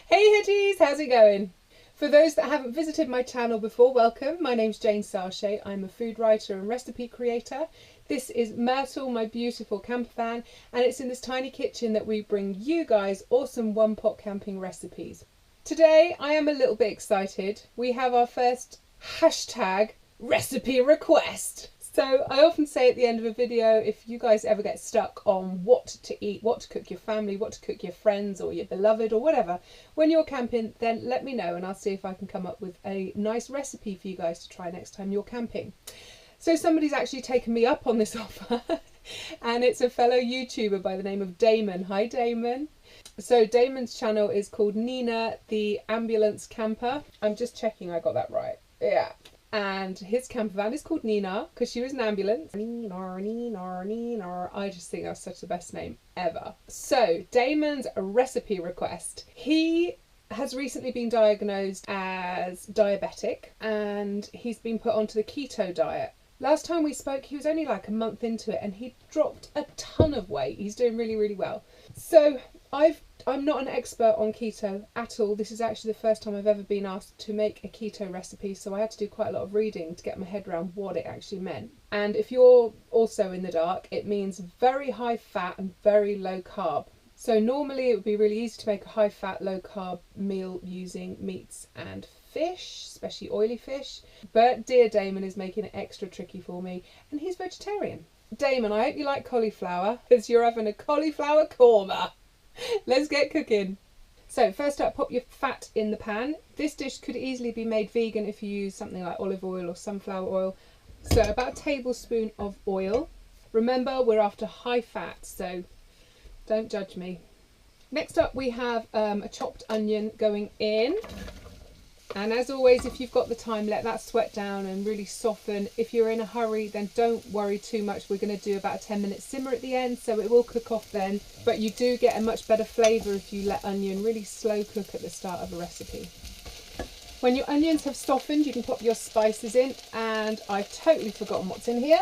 Hey Hedgies, how's it going? For those that haven't visited my channel before, welcome. My name's Jane Sarche. I'm a food writer and recipe creator. This is Myrtle, my beautiful camper van, and it's in this tiny kitchen that we bring you guys awesome one-pot camping recipes. Today I am a little bit excited. We have our first hashtag recipe request. So I often say at the end of a video, if you guys ever get stuck on what to eat, what to cook your family, what to cook your friends or your beloved or whatever, when you're camping, then let me know and I'll see if I can come up with a nice recipe for you guys to try next time you're camping. So somebody's actually taken me up on this offer and it's a fellow YouTuber by the name of Damon. Hi Damon. So Damon's channel is called Nina the Ambulance Camper. I'm just checking I got that right. Yeah. And his camper van is called Nina because she was an ambulance. I just think that's such the best name ever. So Damon's recipe request. He has recently been diagnosed as diabetic and he's been put onto the keto diet. Last time we spoke he was only like a month into it and he dropped a ton of weight. He's doing really, really well. So I'm not an expert on keto at all. This is actually the first time I've ever been asked to make a keto recipe, so I had to do quite a lot of reading to get my head around what it actually meant. And if you're also in the dark, it means very high fat and very low carb. So normally it would be really easy to make a high fat, low carb meal using meats and fish, especially oily fish. But dear Damon is making it extra tricky for me and he's vegetarian. Damon, I hope you like cauliflower because you're having a cauliflower korma. Let's get cooking. So first up, pop your fat in the pan. This dish could easily be made vegan if you use something like olive oil or sunflower oil. So about a tablespoon of oil. Remember, we're after high fat, so don't judge me. Next up we have a chopped onion going in. And as always, if you've got the time, let that sweat down and really soften. If you're in a hurry, then don't worry too much. We're going to do about a 10-minute simmer at the end, so it will cook off then. But you do get a much better flavour if you let onion really slow cook at the start of a recipe. When your onions have softened, you can pop your spices in. And I've totally forgotten what's in here.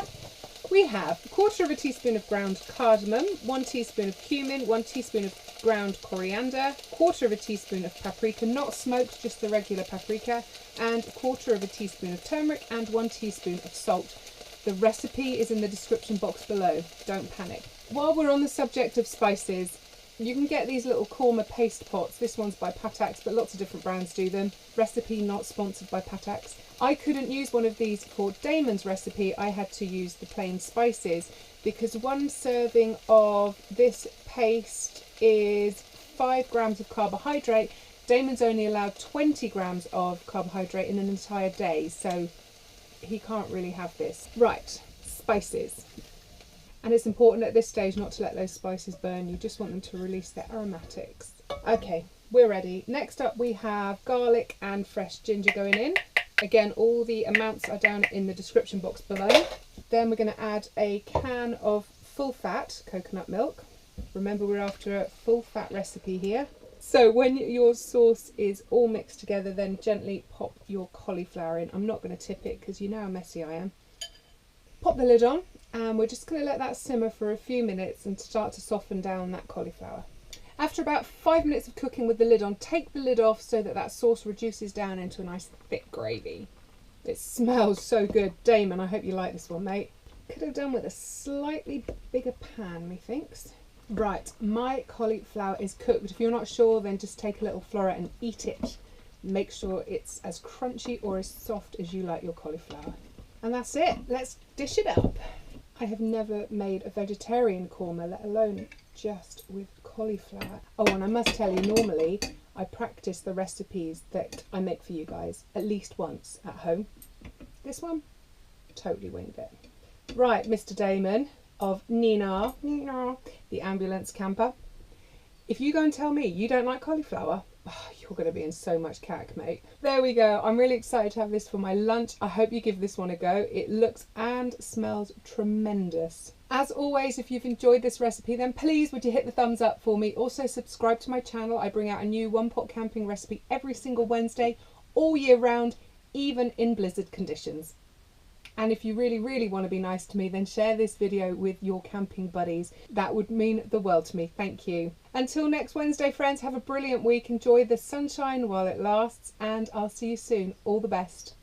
We have 1/4 teaspoon of ground cardamom, 1 teaspoon of cumin, 1 teaspoon of ground coriander, 1/4 teaspoon of paprika, not smoked, just the regular paprika, and 1/4 teaspoon of turmeric and 1 teaspoon of salt. The recipe is in the description box below, don't panic. While we're on the subject of spices, you can get these little korma paste pots. This one's by Patak's, but lots of different brands do them. Recipe not sponsored by Patak's. I couldn't use one of these for Damon's recipe. I had to use the plain spices because 1 serving of this paste is 5 grams of carbohydrate. Damon's only allowed 20 grams of carbohydrate in an entire day, so he can't really have this. Right, spices. And it's important at this stage not to let those spices burn. You just want them to release their aromatics. Okay, we're ready. Next up we have garlic and fresh ginger going in. Again, all the amounts are down in the description box below. Then we're going to add a can of full fat coconut milk. Remember, we're after a full fat recipe here. So when your sauce is all mixed together, then gently pop your cauliflower in. I'm not going to tip it because you know how messy I am. Pop the lid on and we're just going to let that simmer for a few minutes and start to soften down that cauliflower. After about 5 minutes of cooking with the lid on, take the lid off so that that sauce reduces down into a nice thick gravy. It smells so good. Damon, I hope you like this one, mate. Could have done with a slightly bigger pan, methinks. Right, my cauliflower is cooked. If you're not sure, then just take a little floret and eat it. Make sure it's as crunchy or as soft as you like your cauliflower. And that's it. Let's dish it up. I have never made a vegetarian korma, let alone just with cauliflower. Oh, and I must tell you, normally I practice the recipes that I make for you guys at least once at home. This one, totally winged it. Right, Mr. Damon of Nina, the ambulance camper. If you go and tell me you don't like cauliflower, oh, you're going to be in so much cack, mate. There we go. I'm really excited to have this for my lunch. I hope you give this one a go. It looks and smells tremendous. As always, if you've enjoyed this recipe, then please would you hit the thumbs up for me. Also subscribe to my channel. I bring out a new one-pot camping recipe every single Wednesday, all year round, even in blizzard conditions. And if you really, really want to be nice to me, then share this video with your camping buddies. That would mean the world to me. Thank you. Until next Wednesday, friends, have a brilliant week. Enjoy the sunshine while it lasts, and I'll see you soon. All the best.